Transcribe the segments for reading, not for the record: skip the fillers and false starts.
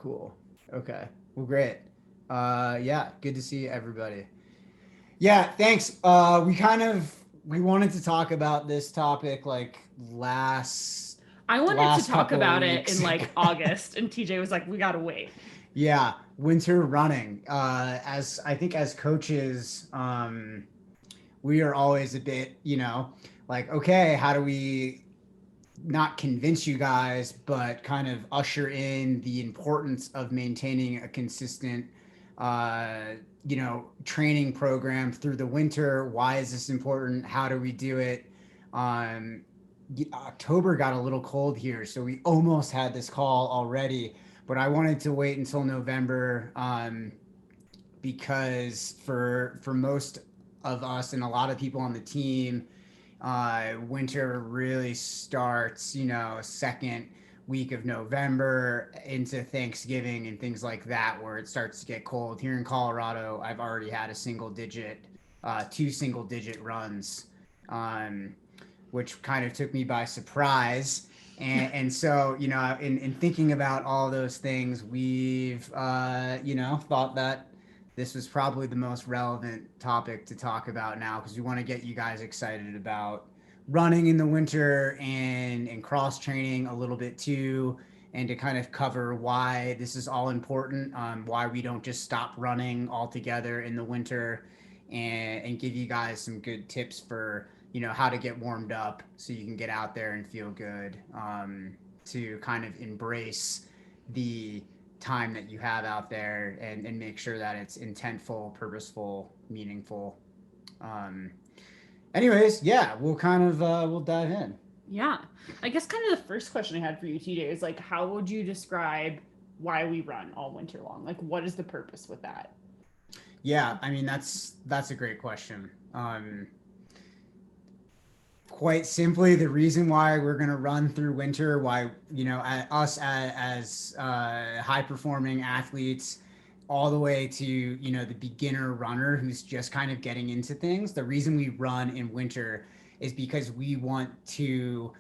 Cool. Okay. Well, great. Yeah, good to see everybody. Yeah, thanks. We wanted to talk about this topic like last I wanted to last talk couple of about it in weeks. like August, and TJ was like, "We gotta wait." Yeah, winter running. As I think as coaches, we are always a bit, like, okay, how do we not convince you guys, but kind of usher in the importance of maintaining a consistent, training program through the winter. Why is this important? How do we do it? Um, October got a little cold here, so we almost had this call already, but I wanted to wait until November because for most of us and a lot of people on the team, winter really starts, second week of November into Thanksgiving and things like that, where it starts to get cold. Here in Colorado, I've already had two single digit runs, um, which kind of took me by surprise. And so, in thinking about all those things, we've, thought that this was probably the most relevant topic to talk about now because we want to get you guys excited about running in the winter and cross training a little bit too, and to kind of cover why this is all important, why we don't just stop running altogether in the winter, and give you guys some good tips for how to get warmed up so you can get out there and feel good, to kind of embrace the time that you have out there and make sure that it's intentful, purposeful, meaningful. Um, Anyways, yeah, we'll dive in. Yeah, I guess kind of the first question I had for you, TJ, is like, how would you describe why we run all winter long? Like, what is the purpose with that? Yeah, I mean that's a great question. Quite simply, the reason why we're gonna run through winter, why us as high performing athletes, all the way to the beginner runner who's just kind of getting into things. The reason we run in winter is because we want to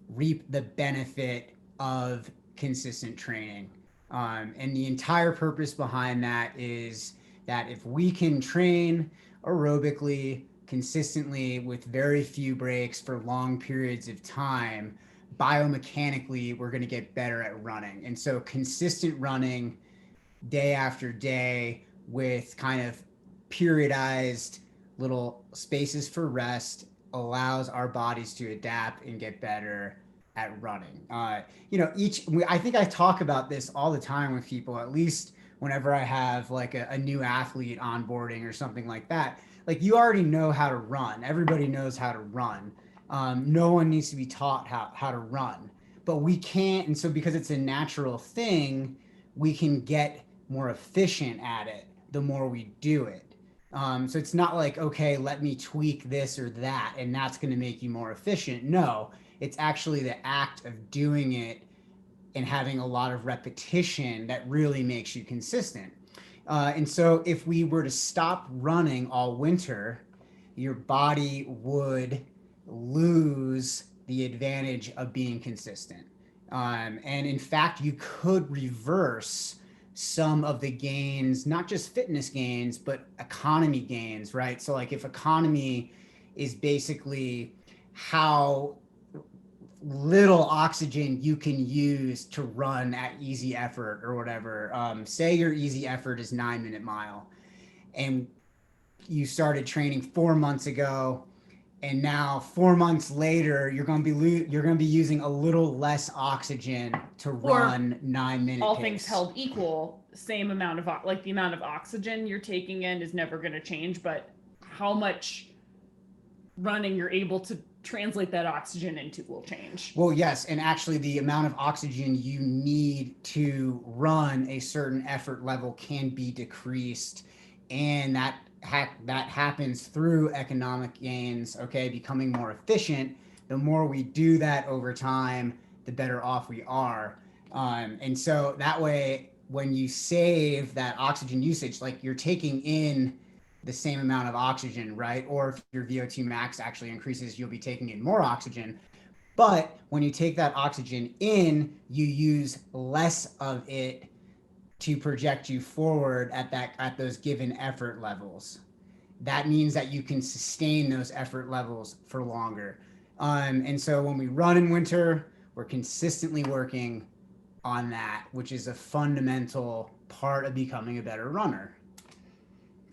reap the benefit of consistent training. And the entire purpose behind that is that if we can train aerobically, consistently, with very few breaks for long periods of time, biomechanically, we're going to get better at running. And so, consistent running day after day with kind of periodized little spaces for rest allows our bodies to adapt and get better at running. I think I talk about this all the time with people, at least whenever I have like a new athlete onboarding or something like that. Like, you already know how to run. Everybody knows how to run. No one needs to be taught how to run. But we can't, and so because it's a natural thing, we can get more efficient at it the more we do it. So it's not like, okay, let me tweak this or that, and that's going to make you more efficient. No, it's actually the act of doing it and having a lot of repetition that really makes you consistent. And so if we were to stop running all winter, your body would lose the advantage of being consistent. And in fact, you could reverse some of the gains, not just fitness gains, but economy gains, right? So, like, if economy is basically how little oxygen you can use to run at easy effort or whatever. Say your easy effort is 9 minute mile, and you started training 4 months ago, and now 4 months later you're going to be using a little less oxygen to Or run 9 minute all things pace. held equal, same amount of like the amount of oxygen you're taking in is never going to change, but how much running you're able to translate that oxygen into will change. Well, yes, and actually, the amount of oxygen you need to run a certain effort level can be decreased, and that happens through economic gains. Okay, becoming more efficient. The more we do that over time, the better off we are. And so that way, when you save that oxygen usage, like, you're taking in the same amount of oxygen, right? Or if your VO2 max actually increases, you'll be taking in more oxygen. But when you take that oxygen in, you use less of it to project you forward at those given effort levels. That means that you can sustain those effort levels for longer. And so when we run in winter, we're consistently working on that, which is a fundamental part of becoming a better runner.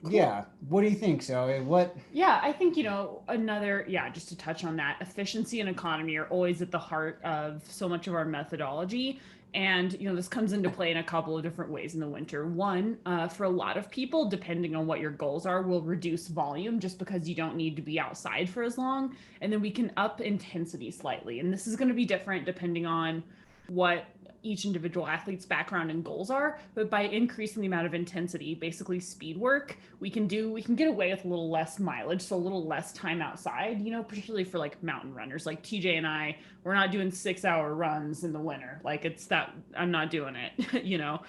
Cool. Yeah. What do you think, Zoe? What? Yeah, I think, just to touch on that, efficiency and economy are always at the heart of so much of our methodology. And, this comes into play in a couple of different ways in the winter. One, for a lot of people, depending on what your goals are, will reduce volume just because you don't need to be outside for as long. And then we can up intensity slightly. And this is going to be different depending on what each individual athlete's background and goals are, but by increasing the amount of intensity, basically speed work, we can get away with a little less mileage, so a little less time outside, particularly for like mountain runners like TJ and I. We're not doing 6-hour runs in the winter. Like, it's that I'm not doing it.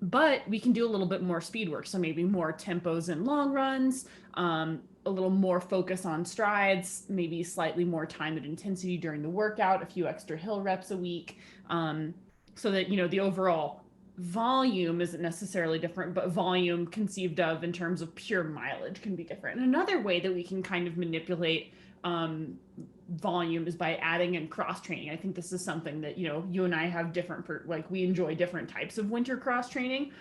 But we can do a little bit more speed work, so maybe more tempos and long runs, a little more focus on strides, maybe slightly more time and intensity during the workout, a few extra hill reps a week, so that the overall volume isn't necessarily different, but volume conceived of in terms of pure mileage can be different. And another way that we can kind of manipulate volume is by adding in cross training. I think this is something that you and I have different we enjoy different types of winter cross training.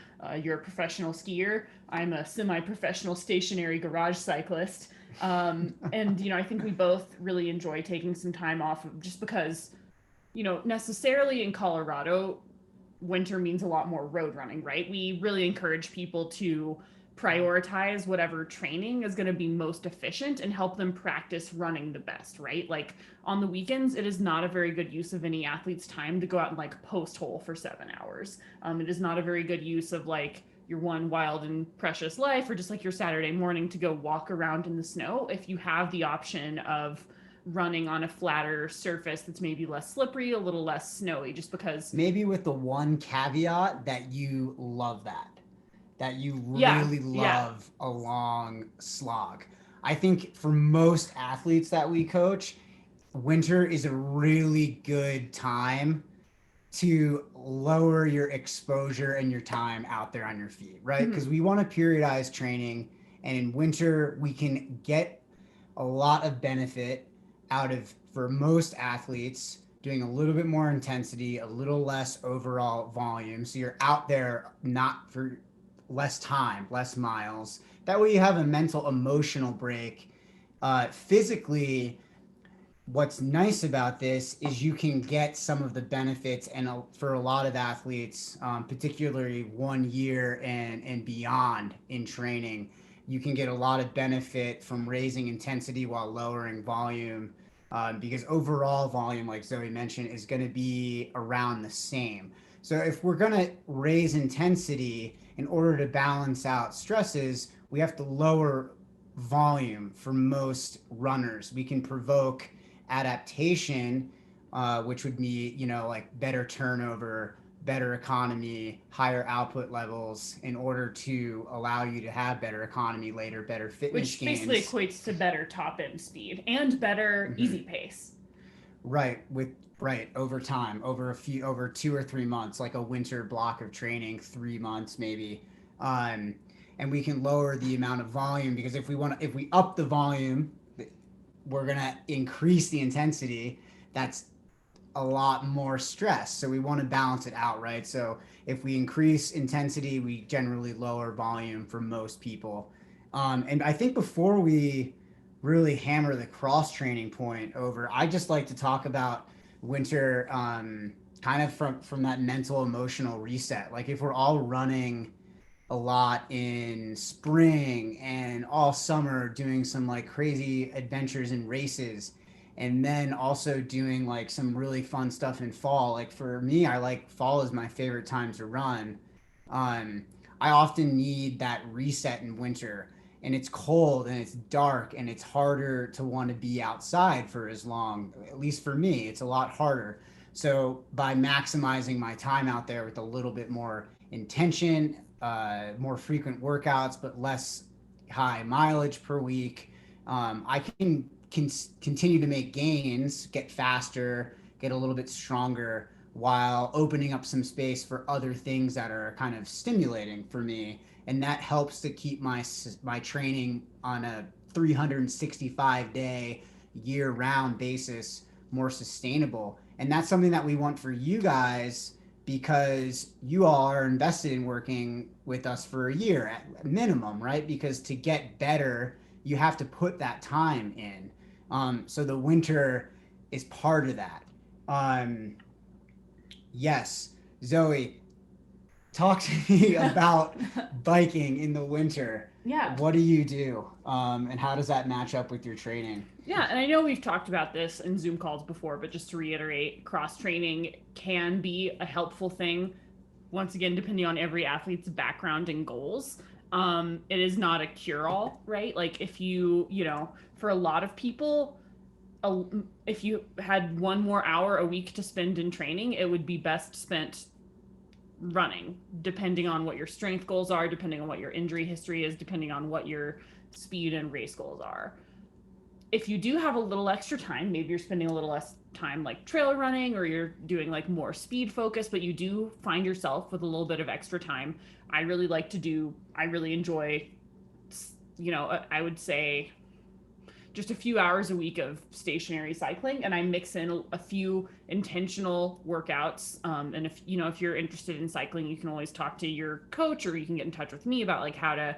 You're a professional skier. I'm a semi-professional stationary garage cyclist. And I think we both really enjoy taking some time off just because necessarily in Colorado, winter means a lot more road running, right? We really encourage people to prioritize whatever training is going to be most efficient and help them practice running the best, right? Like, on the weekends, it is not a very good use of any athlete's time to go out and like post hole for 7 hours. It is not a very good use of like your one wild and precious life, or just like your Saturday morning to go walk around in the snow. If you have the option of running on a flatter surface that's maybe less slippery, a little less snowy, just because. Maybe with the one caveat that you love that you really love a long slog. I think for most athletes that we coach, winter is a really good time to lower your exposure and your time out there on your feet, right? Because we want to periodize training, and in winter we can get a lot of benefit out of, for most athletes, doing a little bit more intensity, a little less overall volume. So you're out there not for less time, less miles. That way you have a mental, emotional break. Physically, what's nice about this is you can get some of the benefits, and for a lot of athletes, particularly 1 year and beyond in training, you can get a lot of benefit from raising intensity while lowering volume, because overall volume, like Zoe mentioned, is going to be around the same. So if we're going to raise intensity in order to balance out stresses, we have to lower volume for most runners. We can provoke adaptation, which would be, like better turnover, better economy, higher output levels, in order to allow you to have better economy later, better fitness Which gains. basically equates to better top end speed and better easy pace. Right, over time, over 2 or 3 months, like a winter block of training, 3 months maybe. And we can lower the amount of volume, because if we up the volume, we're gonna increase the intensity. That's a lot more stress. So we want to balance it out, right? So if we increase intensity, we generally lower volume for most people. And I think before we really hammer the cross training point over, I just like to talk about winter, kind of from that mental emotional reset. Like, if we're all running a lot in spring and all summer doing some like crazy adventures and races, and then also doing like some really fun stuff in fall. Like, for me, I like fall is my favorite time to run. I often need that reset in winter, and it's cold and it's dark and it's harder to want to be outside for as long. At least for me, it's a lot harder. So by maximizing my time out there with a little bit more intention, more frequent workouts, but less high mileage per week, I can continue to make gains, get faster, get a little bit stronger while opening up some space for other things that are kind of stimulating for me. And that helps to keep my training on a 365-day year round basis more sustainable. And that's something that we want for you guys, because you all are invested in working with us for a year at minimum, right? Because to get better, you have to put that time in. So the winter is part of that. Um, yes, Zoe, talk to me about biking in the winter. Yeah. What do you do? And how does that match up with your training? Yeah, and I know we've talked about this in Zoom calls before, but just to reiterate, cross training can be a helpful thing. Once again, depending on every athlete's background and goals, it is not a cure all, right? Like if for a lot of people, if you had one more hour a week to spend in training, it would be best spent running, depending on what your strength goals are, depending on what your injury history is, depending on what your speed and race goals are. If you do have a little extra time, maybe you're spending a little less time like trail running, or you're doing like more speed focus, but you do find yourself with a little bit of extra time. I really enjoy, I would say just a few hours a week of stationary cycling, and I mix in a few intentional workouts. And if you're interested in cycling, you can always talk to your coach, or you can get in touch with me about like how to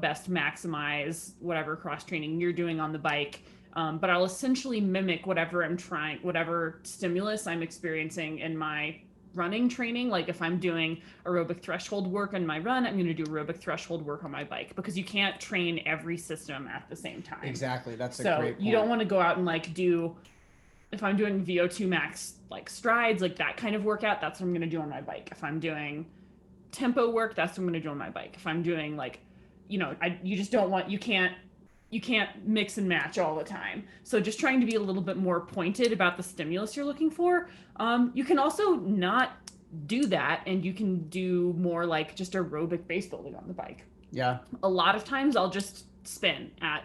best maximize whatever cross training you're doing on the bike. But I'll essentially mimic whatever stimulus I'm experiencing in my running training. Like if I'm doing aerobic threshold work on my run, I'm going to do aerobic threshold work on my bike, because you can't train every system at the same time. Exactly. That's a so great point. You don't want to go out and like if I'm doing VO2 max like strides, like that kind of workout, that's what I'm going to do on my bike. If I'm doing tempo work, that's what I'm going to do on my bike. If I'm doing like, you can't mix and match all the time. So just trying to be a little bit more pointed about the stimulus you're looking for. You can also not do that, and you can do more like just aerobic base building on the bike. Yeah. A lot of times I'll just spin at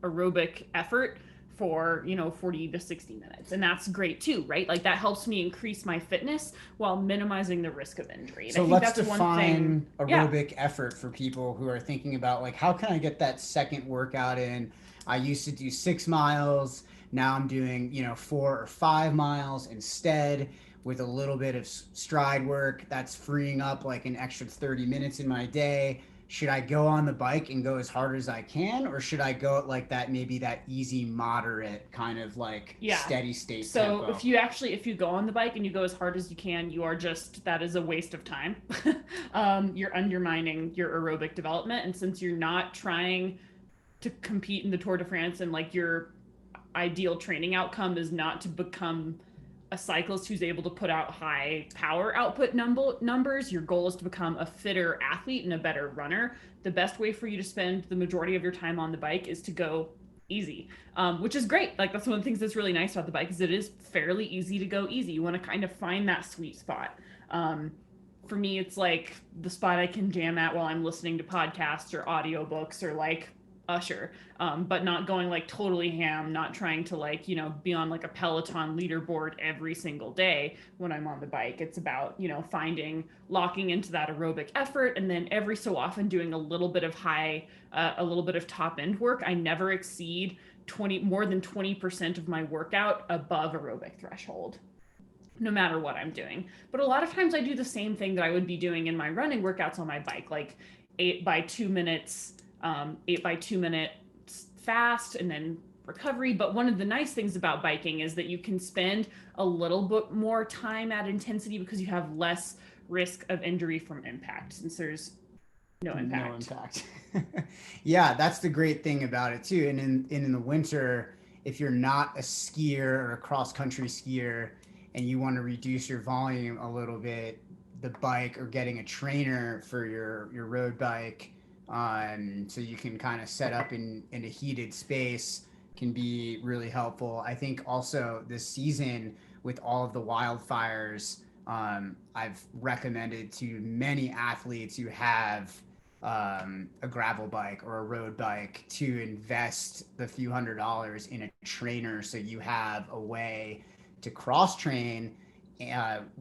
aerobic effort for 40 to 60 minutes, and that's great too, right? Like that helps me increase my fitness while minimizing the risk of injury. And so I think let's that's define aerobic effort for people who are thinking about like, how can I get that second workout in? I used to do 6 miles, now I'm doing 4 or 5 miles instead, with a little bit of stride work. That's freeing up like an extra 30 minutes in my day. Should I go on the bike and go as hard as I can, or should I go at like that, maybe that easy, moderate kind of like steady state so tempo? If you go on the bike and you go as hard as you can, that is a waste of time. You're undermining your aerobic development. And since you're not trying to compete in the Tour de France, and like your ideal training outcome is not to become a cyclist who's able to put out high power output numbers, your goal is to become a fitter athlete and a better runner. The best way for you to spend the majority of your time on the bike is to go easy, which is great. Like that's one of the things that's really nice about the bike, is it is fairly easy to go easy. You want to kind of find that sweet spot. For me, it's like the spot I can jam at while I'm listening to podcasts or audiobooks or like Usher, but not going like totally ham, not trying to like, be on like a Peloton leaderboard every single day when I'm on the bike. It's about, locking into that aerobic effort, and then every so often doing a little bit of top end work. I never exceed more than 20% of my workout above aerobic threshold, no matter what I'm doing. But a lot of times I do the same thing that I would be doing in my running workouts on my bike, like 8 by 2 minutes, 8 by 2 minutes fast, and then recovery. But one of the nice things about biking is that you can spend a little bit more time at intensity, because you have less risk of injury from impact, since there's no impact. Yeah, that's the great thing about it too. And in the winter, if you're not a skier or a cross country skier and you want to reduce your volume a little bit, the bike, or getting a trainer for your road bike, so you can kind of set up in a heated space, can be really helpful. I think also this season with all of the wildfires, I've recommended to many athletes who have a gravel bike or a road bike to invest the few $100s in a trainer, so you have a way to cross train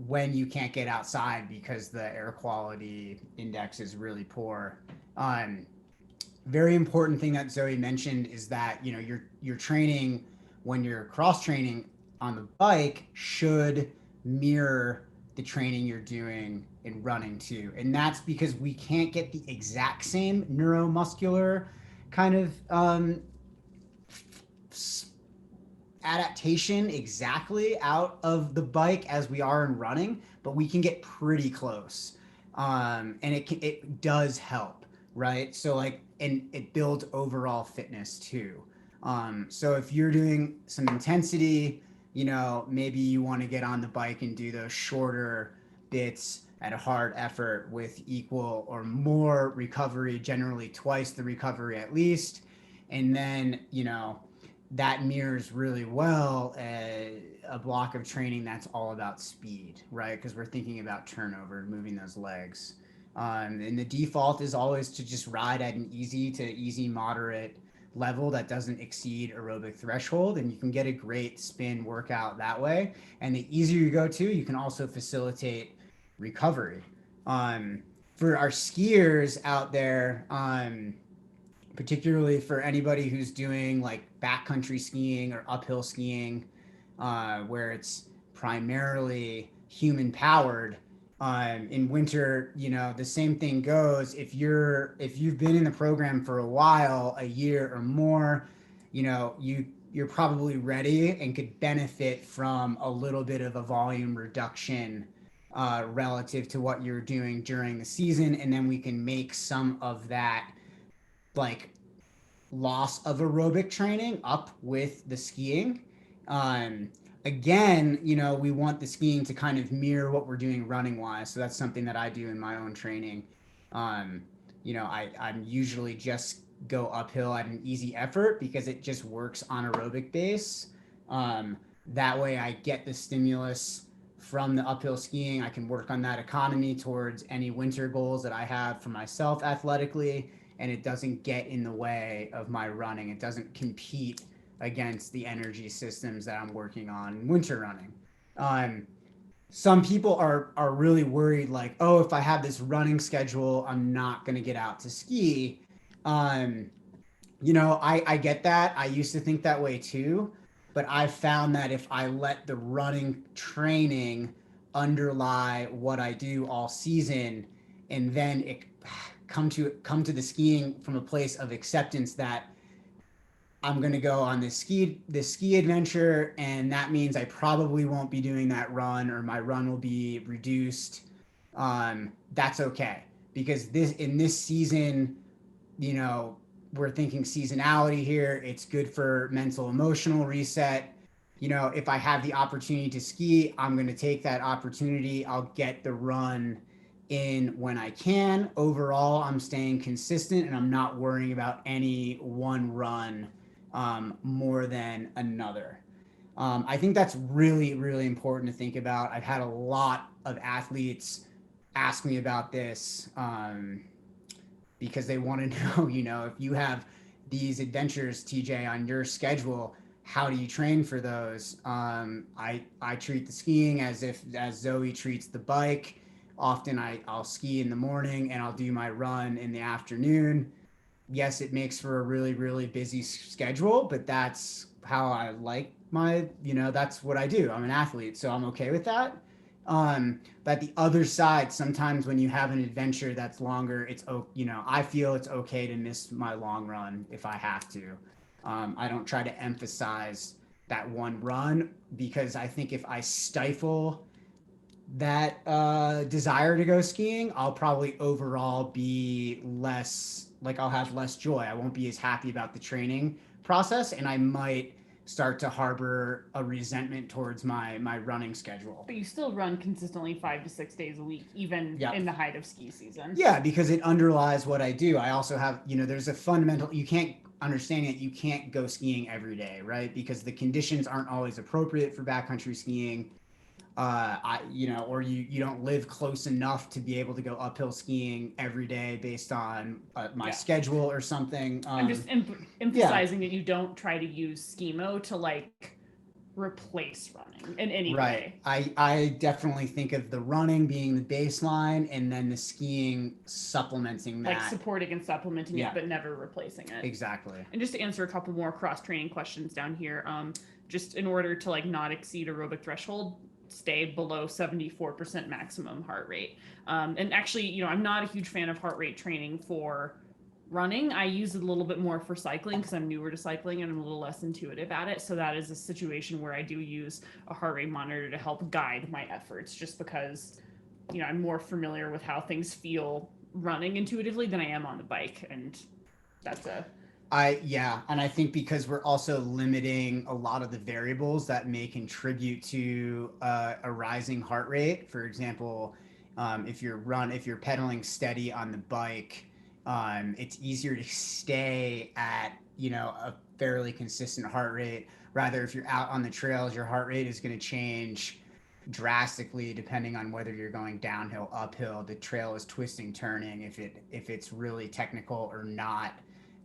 when you can't get outside because the air quality index is really poor. Um, Very important thing that Zoe mentioned is that your training when you're cross training on the bike should mirror the training you're doing in running too, and that's because we can't get the exact same neuromuscular kind of adaptation exactly out of the bike as we are in running, but we can get pretty close, and it does help, right? So like, and it builds overall fitness too. So if you're doing some intensity, maybe you want to get on the bike and do those shorter bits at a hard effort with equal or more recovery, generally twice the recovery at least, and then that mirrors really well a block of training that's all about speed, right? Because we're thinking about turnover, moving those legs. And the default is always to just ride at an easy to easy moderate level that doesn't exceed aerobic threshold, and you can get a great spin workout that way. And the easier you go to, you can also facilitate recovery. Um, for our skiers out there, particularly for anybody who's doing like backcountry skiing or uphill skiing, where it's primarily human powered. In winter, the same thing goes. If you've been in the program for a while, a year or more, you're probably ready and could benefit from a little bit of a volume reduction relative to what you're doing during the season, and then we can make some of that like loss of aerobic training up with the skiing. Um, Again, we want the skiing to kind of mirror what we're doing running wise. So that's something that I do in my own training. Um, I'm usually just go uphill at an easy effort because it just works on aerobic base. That way I get the stimulus from the uphill skiing. I can work on that economy towards any winter goals that I have for myself athletically, and it doesn't get in the way of my running. It doesn't compete against the energy systems that I'm working on in winter running. Um, some people are really worried, like, oh, if I have this running schedule, I'm not going to get out to ski. Um, I get that. I used to think that way too, but I found that if I let the running training underlie what I do all season, and then it come to the skiing from a place of acceptance that I'm going to go on this ski adventure, and that means I probably won't be doing that run, or my run will be reduced. That's okay, because this season, you know, we're thinking seasonality here. It's good for mental emotional reset. If I have the opportunity to ski, I'm going to take that opportunity. I'll get the run in when I can. Overall, I'm staying consistent and I'm not worrying about any one run more than another. I think that's really, really important to think about. I've had a lot of athletes ask me about this because they want to know, if you have these adventures, TJ, on your schedule, how do you train for those? I treat the skiing as Zoe treats the bike. Often I'll ski in the morning and I'll do my run in the afternoon. Yes, it makes for a really, really busy schedule, but that's how I like that's what I do. I'm an athlete, so I'm okay with that. But the other side, sometimes when you have an adventure that's longer, I feel it's okay to miss my long run if I have to. I don't try to emphasize that one run, because I think if I stifle that desire to go skiing, I'll probably overall be less, like, I'll have less joy. I won't be as happy about the training process, and I might start to harbor a resentment towards my running schedule. But you still run consistently 5 to 6 days a week, even in the height of ski season. Yeah, because it underlies what I do. I also have, there's a fundamental, you can't understand it. You can't go skiing every day, right? Because the conditions aren't always appropriate for backcountry skiing. Or you don't live close enough to be able to go uphill skiing every day based on my schedule or something. I'm just emphasizing that you don't try to use skimo to replace running in any Right. way. I definitely think of the running being the baseline and then the skiing supplementing Like that. supporting and supplementing Yeah, it, but never replacing it. exactly. And just to answer a couple more cross training questions down here, just in order to like not exceed aerobic threshold, stay below 74% maximum heart rate. And actually, I'm not a huge fan of heart rate training for running. I use it a little bit more for cycling because I'm newer to cycling and I'm a little less intuitive at it. So that is a situation where I do use a heart rate monitor to help guide my efforts, just because I'm more familiar with how things feel running intuitively than I am on the bike, and that's a Yeah, and I think because we're also limiting a lot of the variables that may contribute to a rising heart rate. For example, if you're pedaling steady on the bike, it's easier to stay at a fairly consistent heart rate. Rather, if you're out on the trails, your heart rate is going to change drastically depending on whether you're going downhill, uphill. The trail is twisting, turning. If it's really technical or not.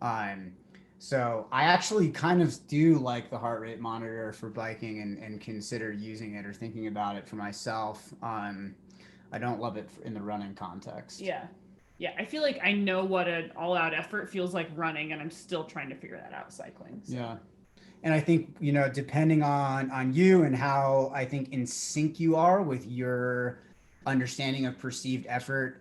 um, so I actually kind of do like the heart rate monitor for biking, and consider using it or thinking about it for myself. I don't love it in the running context. yeah. Yeah, I feel like I know what an all-out effort feels like running, and I'm still trying to figure that out cycling. So. Yeah. And I think, depending on you and how I think in sync you are with your understanding of perceived effort,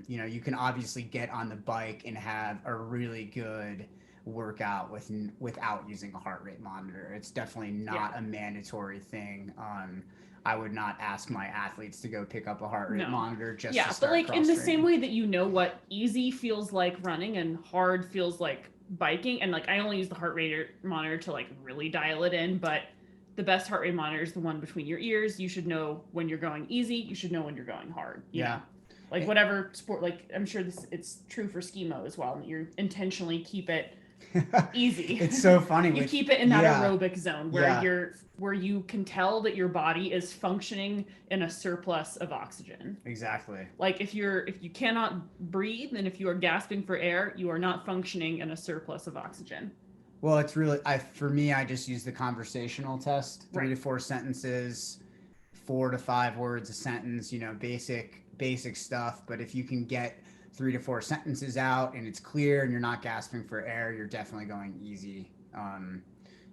you can obviously get on the bike and have a really good workout without using a heart rate monitor. It's definitely not a mandatory thing. I would not ask my athletes to go pick up a heart rate monitor just to but start like in the cross-training. same way that what easy feels like running and hard feels like biking, and like I only use the heart rate monitor to like really dial it in, but the best heart rate monitor is the one between your ears. You should know when you're going easy, you should know when you're going hard. You know? Like whatever sport, like I'm sure it's true for ski mode as well. You intentionally keep it easy. It's so funny. You keep it in that aerobic zone where you can tell that your body is functioning in a surplus of oxygen. Exactly. Like if you cannot breathe and if you are gasping for air, you are not functioning in a surplus of oxygen. Well, it's really for me, I just use the conversational test. 3 to 4 sentences, 4 to 5 words a sentence, basic stuff. But if you can get 3 to 4 sentences out and it's clear and you're not gasping for air, you're definitely going easy.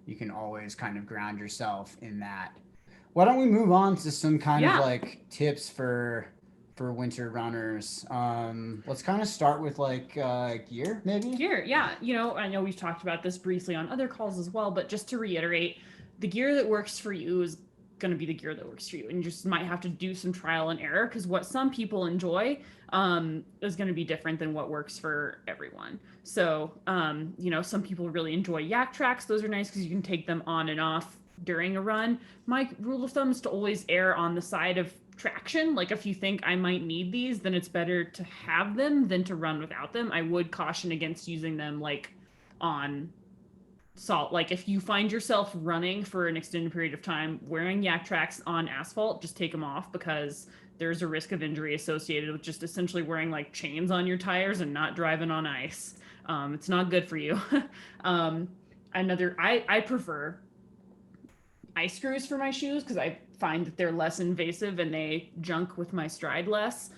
You can always kind of ground yourself in that. Why don't we move on to some kind of like tips for winter runners? Let's kind of start with like gear, maybe. Gear, yeah. I know we've talked about this briefly on other calls as well, but just to reiterate, the gear that works for you is going to be the gear that works for you, and you just might have to do some trial and error, because what some people enjoy is going to be different than what works for everyone. So some people really enjoy yak tracks. Those are nice because you can take them on and off during a run. My rule of thumb is to always err on the side of traction. Like if you think I might need these, then it's better to have them than to run without them. I would caution against using them like on salt. Like if you find yourself running for an extended period of time wearing yak tracks on asphalt, just take them off, because there's a risk of injury associated with just essentially wearing like chains on your tires and not driving on ice. It's not good for you. I prefer ice screws for my shoes because I find that they're less invasive and they junk with my stride less.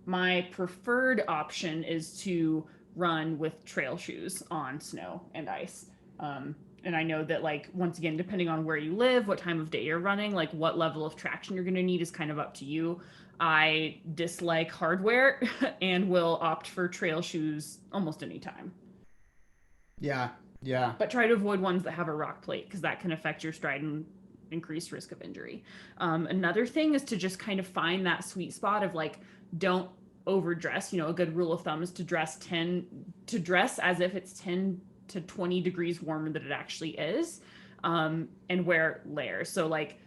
My preferred option is to run with trail shoes on snow and ice. And I know that, like, once again, depending on where you live, what time of day you're running, like what level of traction you're going to need is kind of up to you. I dislike hardware and will opt for trail shoes almost any time. Yeah. Yeah. But try to avoid ones that have a rock plate, because that can affect your stride and increase risk of injury. Another thing is to just kind of find that sweet spot of like, don't overdress. A good rule of thumb is to dress as if it's 10 to 20 degrees warmer than it actually is, and wear layers. So like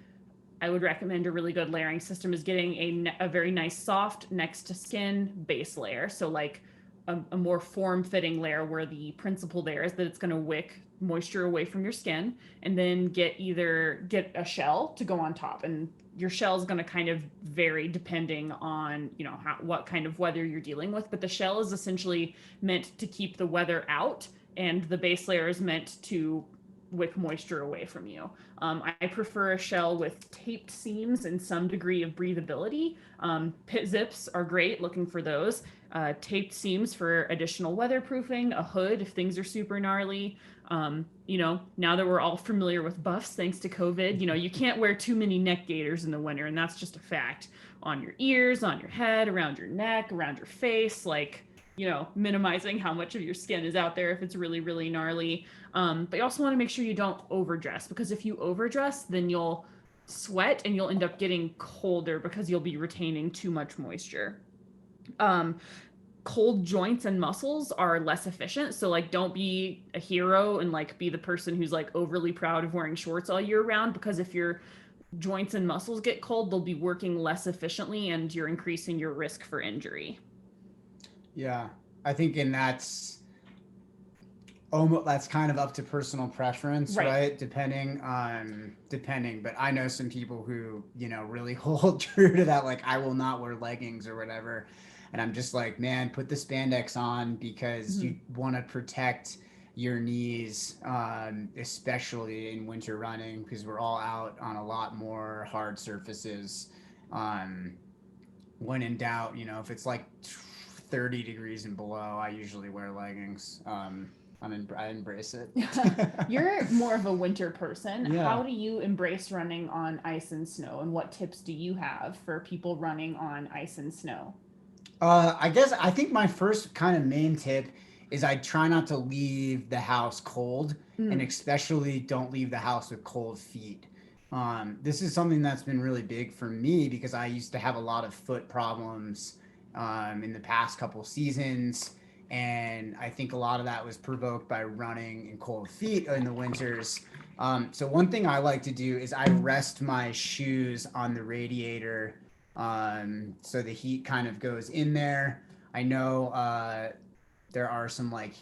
I would recommend a really good layering system is getting a very nice soft next to skin base layer. So like a more form-fitting layer where the principle there is that it's going to wick moisture away from your skin, and then get a shell to go on top. And your shell is going to kind of vary depending on what kind of weather you're dealing with, but the shell is essentially meant to keep the weather out, and the base layer is meant to wick moisture away from you. I prefer a shell with taped seams and some degree of breathability. Pit zips are great, looking for those. Taped seams for additional weatherproofing, a hood if things are super gnarly. Now that we're all familiar with buffs thanks to COVID, you can't wear too many neck gaiters in the winter, and that's just a fact. On your ears, on your head, around your neck, around your face, like, minimizing how much of your skin is out there if it's really, really gnarly. But you also want to make sure you don't overdress, because if you overdress, then you'll sweat and you'll end up getting colder because you'll be retaining too much moisture. Um, Cold joints and muscles are less efficient. So like don't be a hero and like be the person who's like overly proud of wearing shorts all year round, because if your joints and muscles get cold, they'll be working less efficiently and you're increasing your risk for injury. Yeah, I think, and almost that's kind of up to personal preference, Right. right? Depending, but I know some people who, really hold true to that, like I will not wear leggings or whatever. And I'm just like, man, put the spandex on because Mm-hmm. you want to protect your knees, especially in winter running, because we're all out on a lot more hard surfaces. Um, when in doubt, if it's like 30 degrees and below, I usually wear leggings. I embrace it. You're more of a winter person. Yeah. How do you embrace running on ice and snow? And what tips do you have for people running on ice and snow? I think my first kind of main tip is I try not to leave the house cold, and Mm. especially don't leave the house with cold feet. This is something that's been really big for me because I used to have a lot of foot problems in the past couple seasons. And I think a lot of that was provoked by running in cold feet in the winters. So, one thing I like to do is I rest my shoes on the radiator, so the heat kind of goes in there. I know there are some like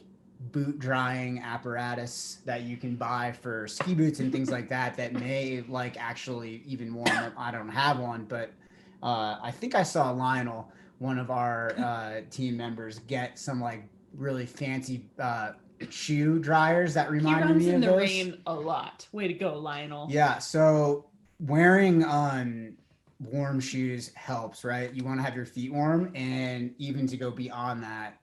boot drying apparatus that you can buy for ski boots and things like that that may like actually even warm up. I don't have one, but I think I saw Lionel, one of our team members, get some like really fancy shoe dryers that He reminded runs me in of the those. rain a lot. Way to go, Lionel. Yeah, so wearing warm shoes helps, right? You want to have your feet warm, and even to go beyond that,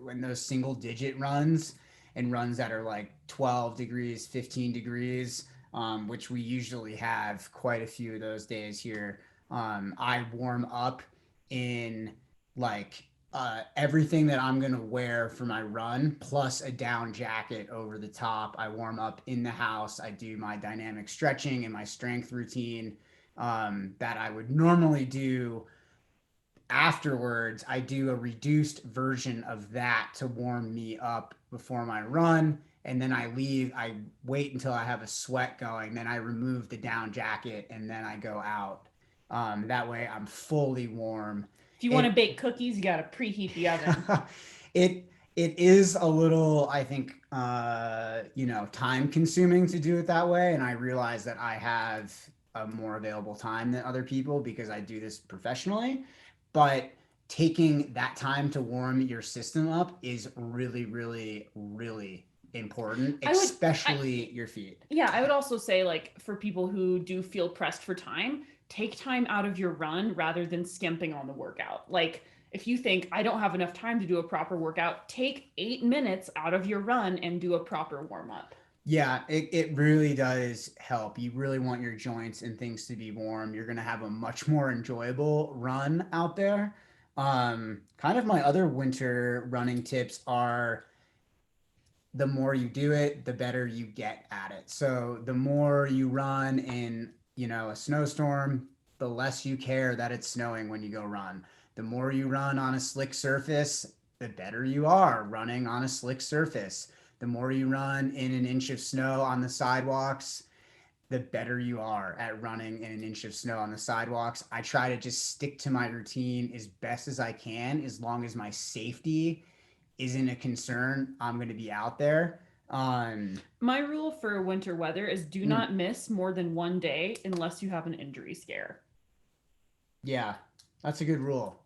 when those single digit runs and runs that are like 12 degrees, 15 degrees, which we usually have quite a few of those days here. I warm up in like everything that I'm gonna wear for my run, plus a down jacket over the top. I warm up in the house. I do my dynamic stretching and my strength routine that I would normally do afterwards. I do a reduced version of that to warm me up before my run. And then I leave, I wait until I have a sweat going, then I remove the down jacket and then I go out. That way I'm fully warm. If you want to It bake cookies, you got to preheat the oven. it is a little, I think, time consuming to do it that way, and I realize that I have a more available time than other people because I do this professionally. But taking that time to warm your system up is really, really, really important, I would, I, especially your feet. yeah, I would also say, like, for people who do feel pressed for time, take time out of your run rather than skimping on the workout. Like, if you think I don't have enough time to do a proper workout, take 8 minutes out of your run and do a proper warm up. Yeah, it really does help. You really want your joints and things to be warm. You're going to have a much more enjoyable run out there. Kind of my other winter running tips are the more you do it, the better you get at it. So the more you run in, a snowstorm, the less you care that it's snowing when you go run. The more you run on a slick surface, the better you are running on a slick surface. The more you run in an inch of snow on the sidewalks, the better you are at running in an inch of snow on the sidewalks. I try to just stick to my routine as best as I can, as long as my safety isn't a concern. I'm going to be out there. Um, My rule for winter weather is do mm, not miss more than one day unless you have an injury scare. yeah, that's a good rule.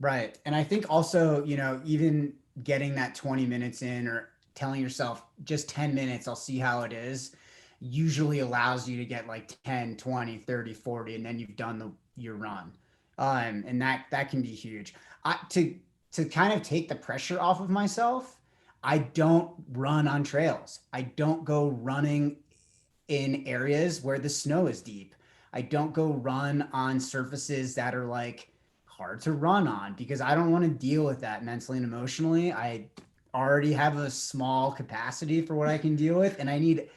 Right. And I think also, even getting that 20 minutes in or telling yourself just 10 minutes, I'll see how it is, usually allows you to get like 10, 20, 30, 40, and then you've done your run. And that can be huge. To kind of take the pressure off of myself, I don't run on trails. I don't go running in areas where the snow is deep. I don't go run on surfaces that are like hard to run on because I don't want to deal with that mentally and emotionally. I already have a small capacity for what I can deal with, and I need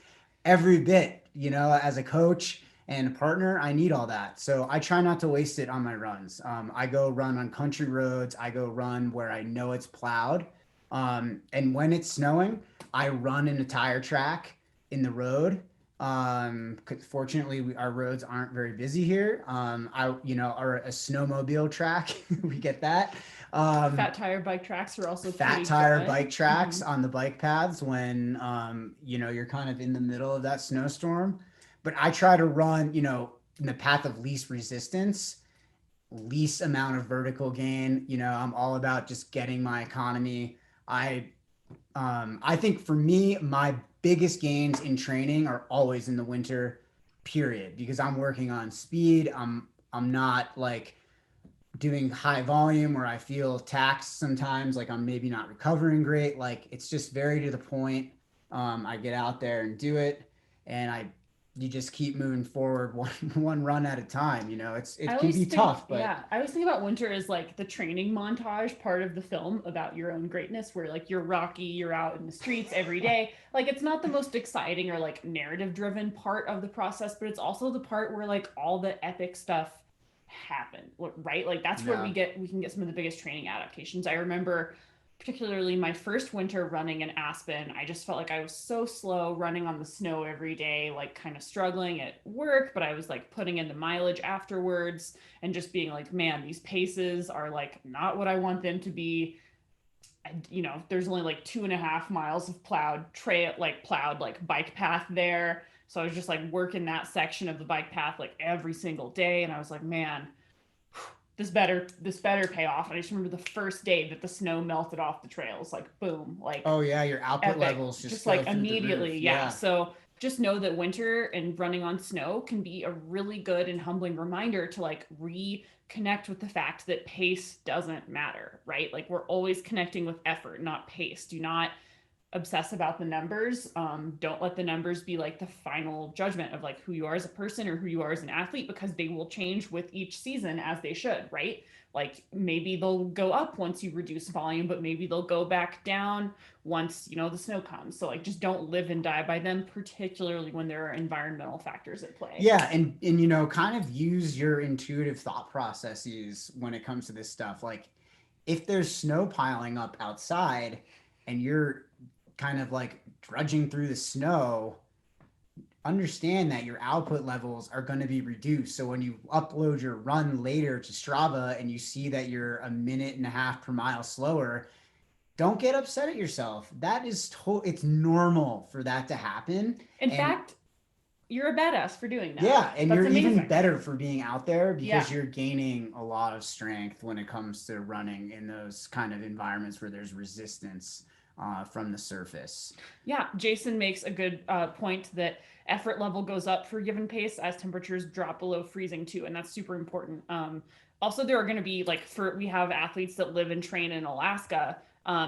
every bit, as a coach and a partner, I need all that. So I try not to waste it on my runs. I go run on country roads. I go run where I know it's plowed. And when it's snowing, I run in a tire track in the road. 'Cause fortunately, our roads aren't very busy here. Or a snowmobile track, we get that. Fat tire bike tracks are also Fat pretty tire good. bike tracks on the bike paths when you're kind of in the middle of that snowstorm. But I try to run, in the path of least resistance, least amount of vertical gain. I'm all about just getting my economy. I think for me, my biggest gains in training are always in the winter, period, because I'm working on speed. I'm not like doing high volume where I feel taxed sometimes, like I'm maybe not recovering great. Like it's just very to the point. I get out there and do it, and you just keep moving forward one run at a time. I It can always be think, tough, but yeah, I always think about winter as like the training montage part of the film about your own greatness, where like you're Rocky, you're out in the streets every day. Like it's not the most exciting or like narrative driven part of the process, but it's also the part where like all the epic stuff happen, right? Like that's where yeah. we can get some of the biggest training adaptations. I remember particularly my first winter running in Aspen, I just felt like I was so slow running on the snow every day, like kind of struggling at work, but I was like putting in the mileage afterwards and just being like, man, these paces are like not what I want them to be. There's only like 2.5 miles of plowed like bike path there. So I was just like working that section of the bike path like every single day. And I was like, man, this better pay off. And I just remember the first day that the snow melted off the trails, like boom, like Oh yeah, your output epic, levels just just go like through the immediately. roof. Yeah. Yeah. So just know that winter and running on snow can be a really good and humbling reminder to like reconnect with the fact that pace doesn't matter, right? Like we're always connecting with effort, not pace. Do not obsess about the numbers. Don't let the numbers be like the final judgment of like who you are as a person or who you are as an athlete, because they will change with each season as they should, right? Like maybe they'll go up once you reduce volume, but maybe they'll go back down once the snow comes. So like just don't live and die by them, particularly when there are environmental factors at play. Yeah, and kind of use your intuitive thought processes when it comes to this stuff. Like if there's snow piling up outside and you're kind of like drudging through the snow, understand that your output levels are going to be reduced. So when you upload your run later to Strava and you see that you're a minute and a half per mile slower, don't get upset at yourself. That is it's normal for that to happen. In And fact, you're a badass for doing that. yeah, and That's you're even amazing. better for being out there Yeah. because you're gaining a lot of strength when it comes to running in those kind of environments where there's resistance from the surface. Yeah, Jason makes a good point that effort level goes up for a given pace as temperatures drop below freezing too, and that's super important. Also, there are going to be we have athletes that live and train in Alaska,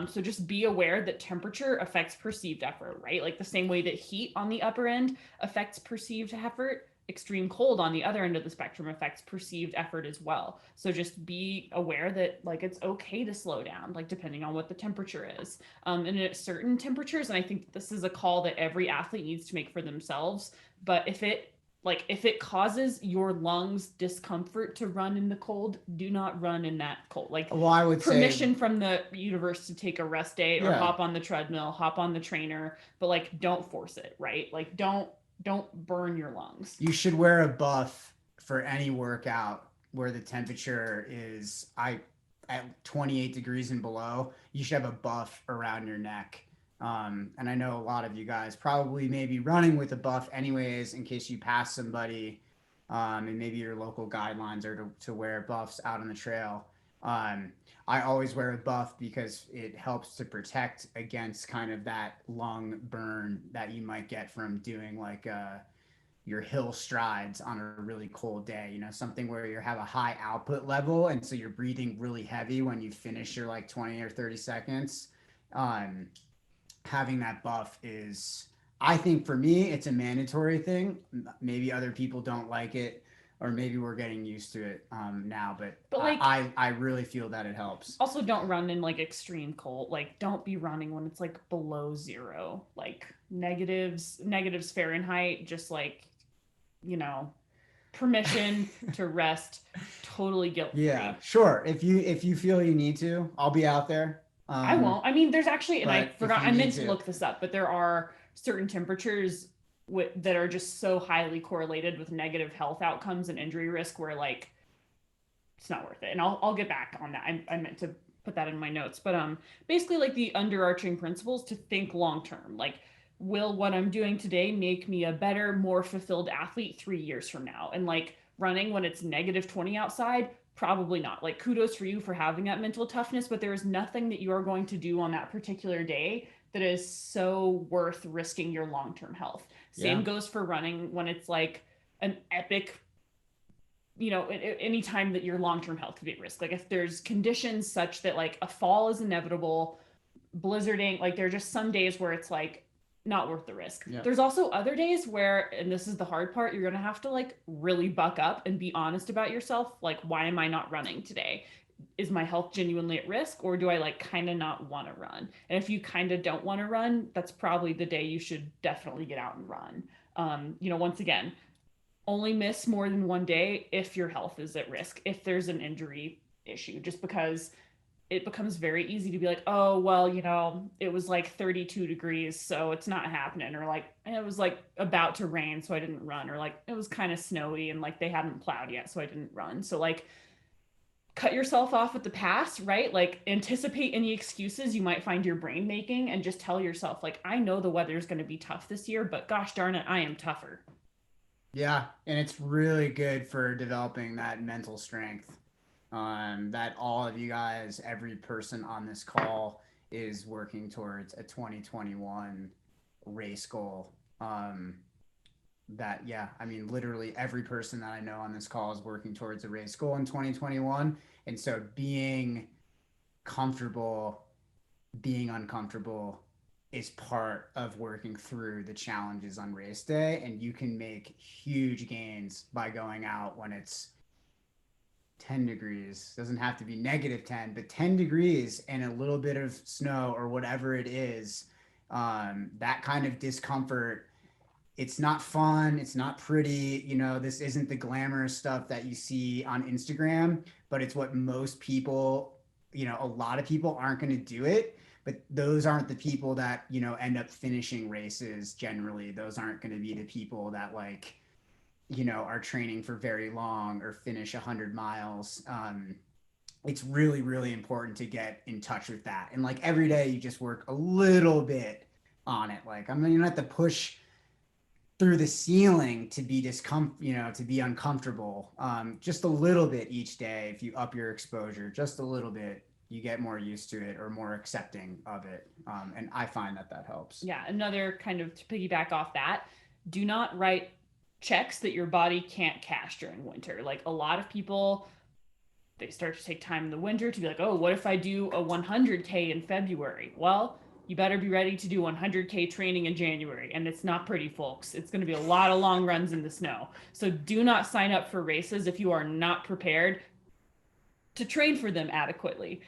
so just be aware that temperature affects perceived effort, right? Like the same way that heat on the upper end affects perceived effort, extreme cold on the other end of the spectrum affects perceived effort as well. So just be aware that like it's okay to slow down, like depending on what the temperature is. And at certain temperatures, and I think this is a call that every athlete needs to make for themselves, but if it causes your lungs discomfort to run in the cold, do not run in that cold. Like Well, I would say, permission from the universe to take a rest day or yeah, hop on the treadmill, hop on the trainer, but like don't force it, right? Like don't burn your lungs. you should wear a buff for any workout where the temperature is at 28 degrees and below. You should have a buff around your neck. And I know a lot of you guys probably may be running with a buff anyways in case you pass somebody, and maybe your local guidelines are to wear buffs out on the trail. Um, I always wear a buff because it helps to protect against kind of that lung burn that you might get from doing like your hill strides on a really cold day, you know, something where you have a high output level. And so you're breathing really heavy when you finish your like 20 or 30 seconds. Um, Having that buff is, I think for me, it's a mandatory thing. Maybe other people don't like it, or maybe we're getting used to it now, but But like, I really feel that it helps. also don't run in like extreme cold. Like, don't be running when it's like below zero, like negatives Fahrenheit. Just like, you know, permission to rest, totally guilt Yeah, free. sure. If you feel you need to, I'll be out there. I won't. I mean, there's actually, and I But if forgot, you I need meant to to, look this up, but there are certain temperatures that are just so highly correlated with negative health outcomes and injury risk where like it's not worth it. And I'll get back on that. I meant to put that in my notes, but basically like the underarching principles to think long term. Like, will what I'm doing today make me a better, more fulfilled athlete 3 years from now? And like running when it's negative 20 outside, probably not. Like, kudos for you for having that mental toughness, but there is nothing that you are going to do on that particular day that is so worth risking your long term health. Same yeah, goes for running when it's like an epic, any time that your long-term health could be at risk. Like, if there's conditions such that like a fall is inevitable, blizzarding, like there are just some days where it's like not worth the risk. yeah, There's also other days where, and this is the hard part, you're going to have to like really buck up and be honest about yourself. Like, why am I not running today? Is my health genuinely at risk, or do I like kind of not want to run? And if you kind of don't want to run, that's probably the day you should definitely get out and run. Once again, only miss more than one day if your health is at risk, if there's an injury issue, just because it becomes very easy to be like, oh, well, it was like 32 degrees, so it's not happening. Or like, it was like about to rain, so I didn't run. Or like, it was kind of snowy and like they hadn't plowed yet, so I didn't run. So, like, cut yourself off at the pass, right? Like, anticipate any excuses you might find your brain making and just tell yourself, like, I know the weather's going to be tough this year, but gosh darn it, I am tougher. yeah. And it's really good for developing that mental strength. That all of you guys, every person on this call is working towards a 2021 race goal. That, yeah, I mean, literally every person that I know on this call is working towards a race goal in 2021. And so being comfortable, being uncomfortable is part of working through the challenges on race day. And you can make huge gains by going out when it's 10 degrees. Doesn't have to be negative 10, but 10 degrees and a little bit of snow or whatever it is. That kind of discomfort, it's not fun, it's not pretty, this isn't the glamorous stuff that you see on Instagram, but it's what most people, a lot of people aren't going to do it, but those aren't the people that, end up finishing races. Generally those aren't going to be the people that like, are training for very long or finish 100 miles. It's really, really important to get in touch with that. And like every day you just work a little bit on it. Like, I mean, you don't have to push through the ceiling to be to be uncomfortable. Just a little bit each day. If you up your exposure just a little bit, you get more used to it or more accepting of it. And I find that helps. Yeah, another kind of to piggyback off that, do not write checks that your body can't cash during winter. Like, a lot of people, they start to take time in the winter to be like, oh, what if I do a 100K in February? Well, you better be ready to do 100K training in January. And it's not pretty, folks. It's going to be a lot of long runs in the snow. So do not sign up for races if you are not prepared to train for them adequately.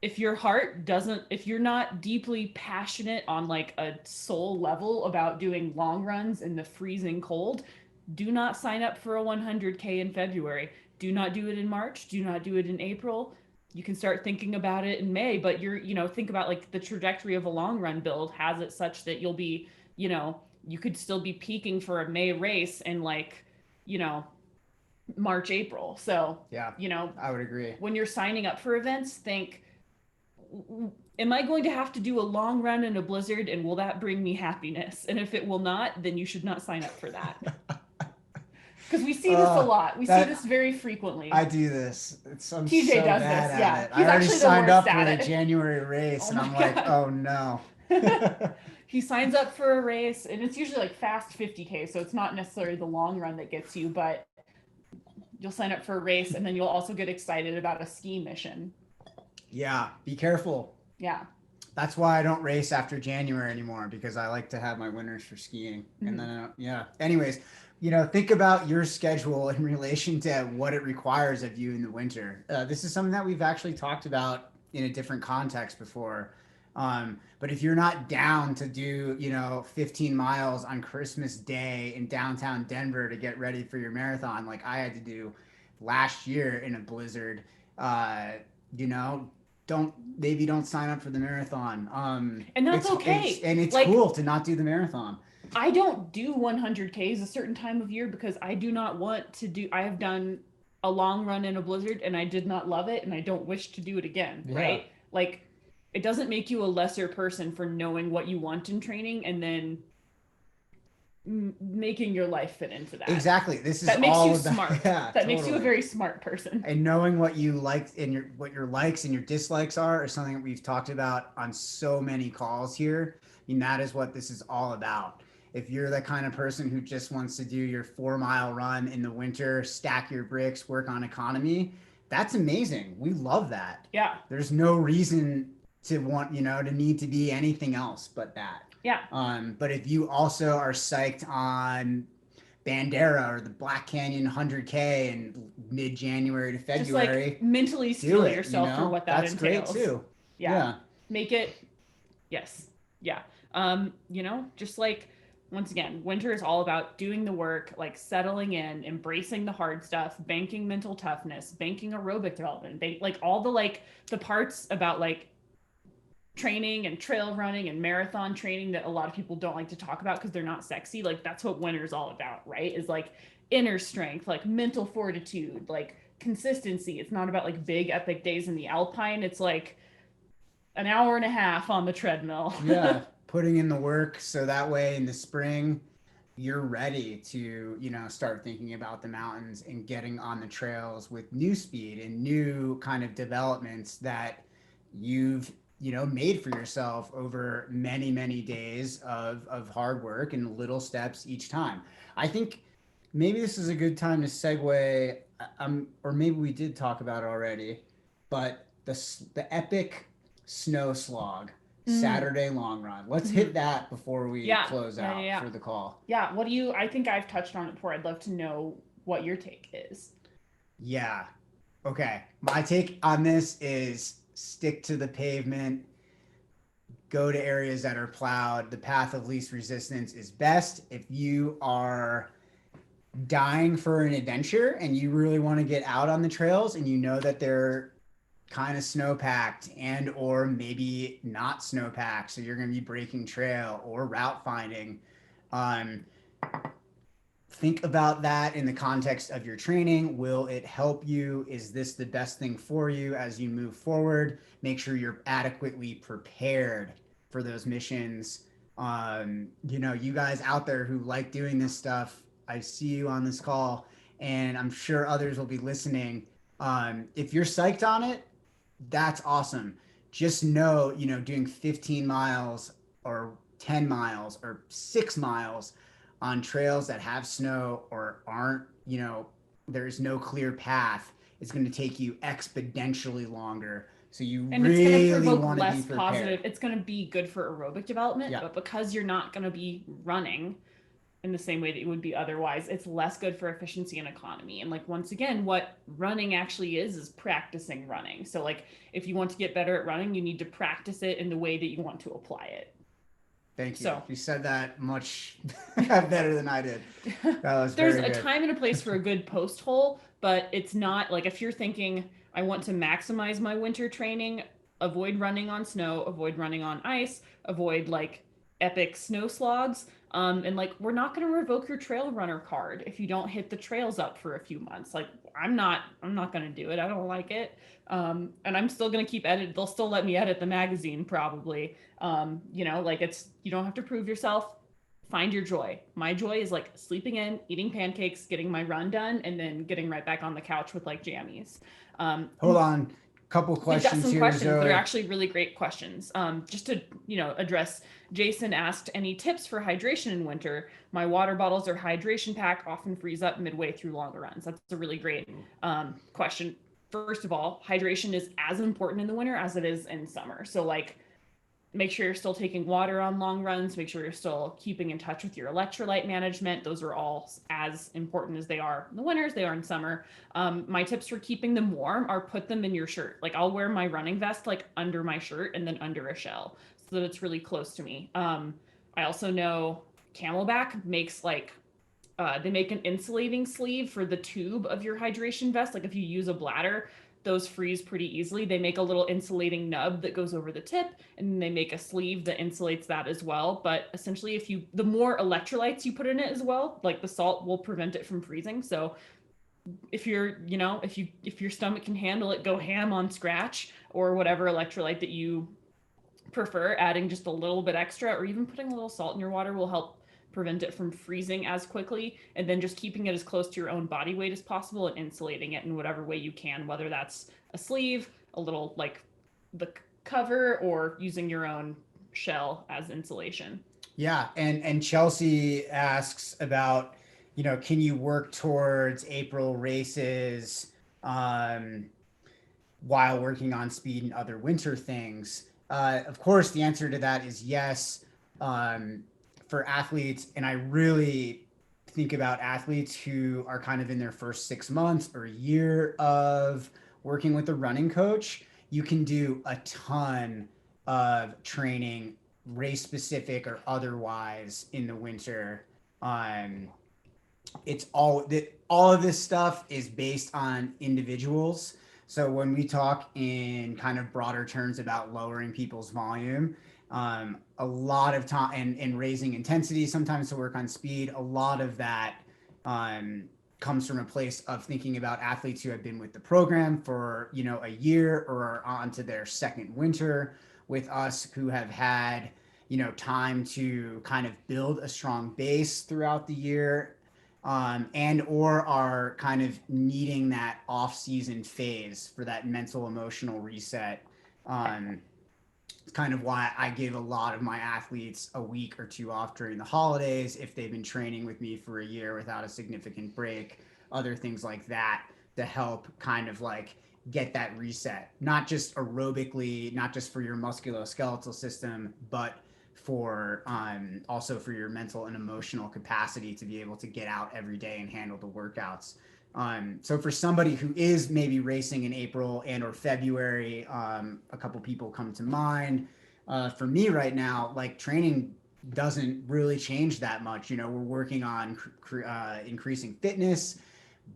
If your heart doesn't, if you're not deeply passionate on like a soul level about doing long runs in the freezing cold, do not sign up for a 100K in February. Do not do it in March. Do not do it in April. You can start thinking about it in May, but think about like the trajectory of a long run build has it such that you'll be, you could still be peaking for a May race in like, you know, March, April. So, Yeah, I would agree. when you're signing up for events, think, am I going to have to do a long run in a blizzard, and will that bring me happiness? And if it will not, then you should not sign up for that. Because we see this a lot. We see That this very frequently. I do this. I'm TJ so does bad this. at Yeah. it. He's I already actually the signed worst up for at the it. January race, Oh and my I'm like, God. oh no. He signs up for a race, and it's usually like fast 50K, so it's not necessarily the long run that gets you, but you'll sign up for a race, and then you'll also get excited about a ski mission. Yeah, be careful. Yeah. That's why I don't race after January anymore, because I like to have my winters for skiing. And then, yeah. Anyways, think about your schedule in relation to what it requires of you in the winter. This is something that we've actually talked about in a different context before. But if you're not down to do, 15 miles on Christmas Day in downtown Denver to get ready for your marathon, like I had to do last year in a blizzard, you know, don't sign up for the marathon. And that's okay. It's Like, cool to not do the marathon. I don't do 100Ks a certain time of year because I do not want to do. I have done a long run in a blizzard and I did not love it, and I don't wish to do it again. Yeah. Right? Like, it doesn't make you a lesser person for knowing what you want in training and then making your life fit into that. Exactly. This is that makes all you about, smart. Yeah, that makes you a very smart person. And knowing what you like and what your likes and your dislikes are is something that we've talked about on so many calls here. And that is what this is all about. If you're the kind of person who just wants to do your 4-mile run in the winter, stack your bricks, work on economy, that's amazing. We love that. Yeah. There's no reason to want, to need to be anything else but that. Yeah. But if you also are psyched on Bandera or the Black Canyon 100K in mid-January to February, just like mentally steel yourself for what that entails. That's great too. Yeah. Make it. Yes. Yeah. Just like, once again, winter is all about doing the work, like settling in, embracing the hard stuff, banking mental toughness, banking aerobic development, like all the parts about like training and trail running and marathon training that a lot of people don't like to talk about because they're not sexy. Like, that's what winter is all about, right? Is like inner strength, like mental fortitude, like consistency. It's not about like big epic days in the Alpine. It's like an hour and a half on the treadmill. Yeah. Putting in the work so that way in the spring you're ready to start thinking about the mountains and getting on the trails with new speed and new kind of developments that you've made for yourself over many, many days of hard work and little steps each time. I think maybe this is a good time to segue, or maybe we did talk about it already, but the epic snow slog Saturday long run. Let's hit that before we close out for the call. Yeah. I think I've touched on it before. I'd love to know what your take is. Yeah. Okay. My take on this is stick to the pavement, go to areas that are plowed. The path of least resistance is best. If you are dying for an adventure and you really want to get out on the trails and you know that they're kind of snow-packed and or maybe not snow-packed, so you're going to be breaking trail or route finding, think about that in the context of your training. Will it help you? Is this the best thing for you as you move forward? Make sure you're adequately prepared for those missions. You guys out there who like doing this stuff, I see you on this call, and I'm sure others will be listening. If you're psyched on it, that's awesome. Just know, doing 15 miles or 10 miles or 6 miles on trails that have snow or aren't, there's no clear path, it's going to take you exponentially longer. So you really want to be prepared. Positive. It's going to be good for aerobic development, but because you're not going to be running in the same way that you would be otherwise, it's less good for efficiency and economy. And like, once again, what running actually is practicing running. So like, if you want to get better at running, you need to practice it in the way that you want to apply it. Thank you. So, you said that much better than I did. That was There's a time and a place for a good post hole, but it's not like, if you're thinking, I want to maximize my winter training, avoid running on snow, avoid running on ice, avoid like epic snow slogs. And like, we're not going to revoke your trail runner card if you don't hit the trails up for a few months. Like, I'm not going to do it. I don't like it. And I'm still going to keep editing. They'll still let me edit the magazine probably. Like, you don't have to prove yourself. find your joy. My joy is like sleeping in, eating pancakes, getting my run done, and then getting right back on the couch with like jammies. Hold on, couple We've got questions some here, questions that are Zoe. actually really great questions. Just to address, Jason asked any tips for hydration in winter. My water bottles or hydration pack often freeze up midway through longer runs. That's a really great question. First of all, hydration is as important in the winter as it is in summer. So like make sure you're still taking water on long runs, make sure you're still keeping in touch with your electrolyte management. Those are all as important as they are in the winter as they are in summer. My tips for keeping them warm are put them in your shirt. Like I'll wear my running vest like under my shirt and then under a shell so that it's really close to me. I also know Camelback makes like they make an insulating sleeve for the tube of your hydration vest. Like if you use a bladder, those freeze pretty easily. They make a little insulating nub that goes over the tip, and then they make a sleeve that insulates that as well. But essentially, the more electrolytes you put in it as well, like the salt will prevent it from freezing. So if if your stomach can handle it, go ham on scratch or whatever electrolyte that you prefer. Adding just a little bit extra, or even putting a little salt in your water will help prevent it from freezing as quickly, and then just keeping it as close to your own body weight as possible and insulating it in whatever way you can, whether that's a sleeve, a little like the cover, or using your own shell as insulation. Yeah, and Chelsea asks about, can you work towards April races um, while working on speed and other winter things? Of course, the answer to that is yes. For athletes, and I really think about athletes who are kind of in their first 6 months or a year of working with a running coach, you can do a ton of training, race specific or otherwise, in the winter. Um, it's all of this stuff is based on individuals. So when we talk in kind of broader terms about lowering people's volume, a lot of time and raising intensity, sometimes to work on speed, a lot of that comes from a place of thinking about athletes who have been with the program for a year or are on to their second winter with us, who have had time to kind of build a strong base throughout the year, and or are kind of needing that off-season phase for that mental emotional reset. It's kind of why I give a lot of my athletes a week or two off during the holidays if they've been training with me for a year without a significant break, other things like that, to help kind of like get that reset, not just aerobically, not just for your musculoskeletal system, but for also for your mental and emotional capacity to be able to get out every day and handle the workouts. So for somebody who is maybe racing in April and or February, a couple people come to mind. For me right now, like training doesn't really change that much. We're working on increasing fitness,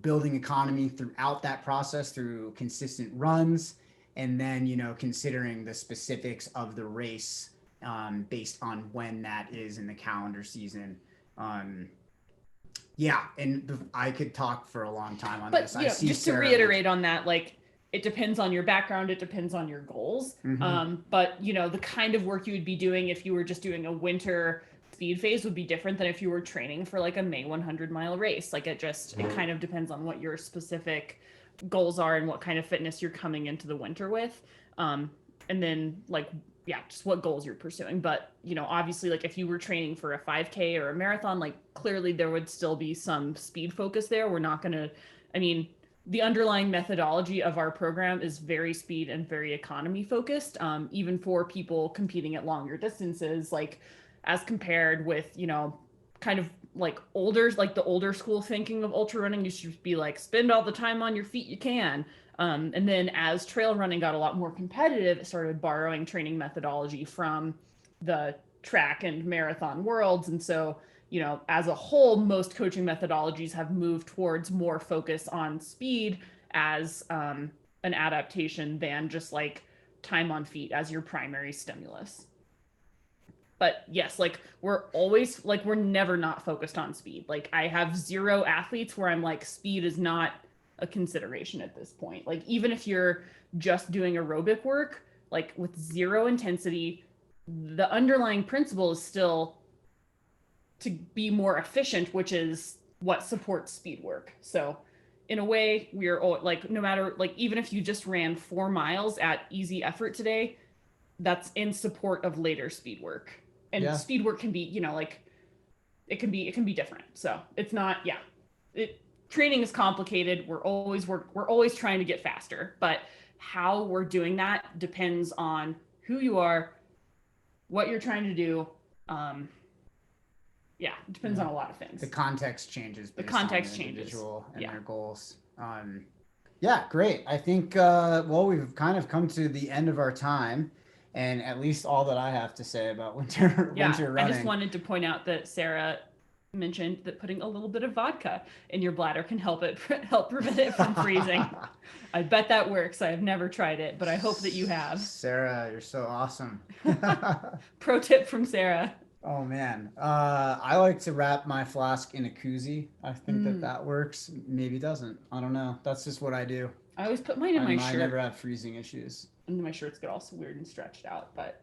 building economy throughout that process through consistent runs, and then considering the specifics of the race based on when that is in the calendar season. Yeah, and I could talk for a long time on But this. I see just to Sarah. reiterate on that, like it depends on your background, it depends on your goals. But the kind of work you would be doing if you were just doing a winter speed phase would be different than if you were training for like a May 100-mile race. Like it kind of depends on what your specific goals are and what kind of fitness you're coming into the winter with. And then like just what goals you're pursuing. But obviously, like if you were training for a 5K or a marathon, like clearly there would still be some speed focus there. We're not going to, I mean, the underlying methodology of our program is very speed and very economy focused, even for people competing at longer distances, like as compared with kind of like the older school thinking of ultra running. You should be like spend all the time on your feet you can. And then as trail running got a lot more competitive, it started borrowing training methodology from the track and marathon worlds. And so, as a whole, most coaching methodologies have moved towards more focus on speed as an adaptation than just like time on feet as your primary stimulus. But yes, like we're never not focused on speed. Like I have zero athletes where I'm like, speed is not a consideration at this point. Like even if you're just doing aerobic work, like with zero intensity, the underlying principle is still to be more efficient, which is what supports speed work. So in a way, we're like, no matter, like, even if you just ran 4 miles at easy effort today, that's in support of later speed work. And Yeah. speed work can be, like, it can be different. So it's not, yeah. Training is complicated. We're always trying to get faster, but how we're doing that depends on who you are, what you're trying to do. Yeah, it depends on a lot of things. The context changes The based context on the changes. individual and Yeah. their goals. Yeah, great. I think well, we've kind of come to the end of our time, and at least all that I have to say about winter Yeah, running. I just wanted to point out that Sarah mentioned that putting a little bit of vodka in your bladder can help prevent it from freezing. I bet that works. I have never tried it, but I hope that you have. Sarah, you're so awesome. Pro tip from Sarah. Oh man, I like to wrap my flask in a koozie. I think that works. Maybe it doesn't. I don't know. That's just what I do. I always put mine in my shirt. I never have freezing issues. And my shirts get all weird and stretched out, but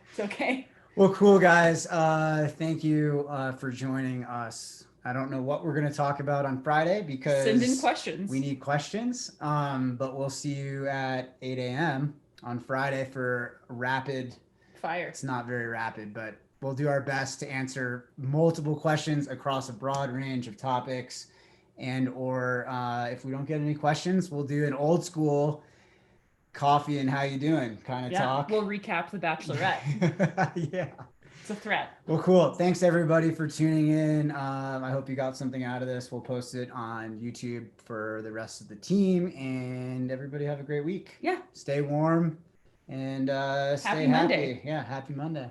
it's okay. Well, cool guys. Thank you for joining us. I don't know what we're going to talk about on Friday because send in questions. We need questions. But we'll see you at 8 a.m. on Friday for rapid fire. It's not very rapid, but we'll do our best to answer multiple questions across a broad range of topics. And or if we don't get any questions, we'll do an old school coffee and how you doing kind of talk. We'll recap The Bachelorette. Yeah. It's a threat. Well, cool. Thanks everybody for tuning in. I hope you got something out of this. We'll post it on YouTube for the rest of the team, and everybody have a great week. Yeah. Stay warm and stay happy. Monday. Yeah. Happy Monday.